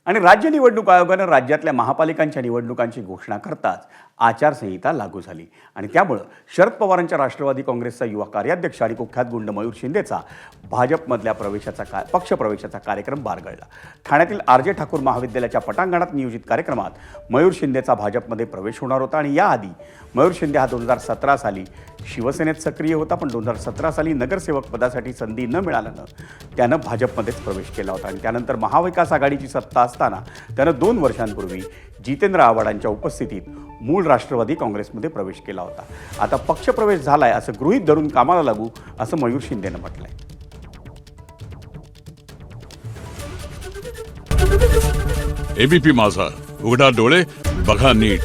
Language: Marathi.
आणि राज्य निवडणूक आयोगानं राज्यातल्या महापालिकांच्या निवडणुकांची घोषणा करताच आचारसंहिता लागू झाली आणि त्यामुळं शरद पवारांच्या राष्ट्रवादी काँग्रेसचा युवा कार्याध्यक्ष आणि कुख्यात गुंड मयूर शिंदेचा भाजपमधल्या पक्षप्रवेशाचा कार्यक्रम बारगळला. ठाण्यातील आर.जे. ठाकूर महाविद्यालयाच्या पटांगणात नियोजित कार्यक्रमात मयूर शिंदेचा भाजपमध्ये प्रवेश होणार होता आणि याआधी मयूर शिंदे हा 2017 साली शिवसेनेत सक्रिय होता, पण 2017 साली नगरसेवक पदासाठी संधी न मिळाल्यानं त्यानं भाजपमध्येच प्रवेश केला होता आणि त्यानंतर महाविकास आघाडीची सत्ता असताना त्यानं 2 वर्षांपूर्वी जितेंद्र आव्हाडांच्या उपस्थितीत मूळ राष्ट्रवादी काँग्रेसमध्ये प्रवेश केला होता. आता पक्षप्रवेश झालाय असं गृहीत धरून कामाला लागू असं मयूर शिंदेनं म्हटलंय. एबीपी माझा, उघडा डोळे बघा नीट.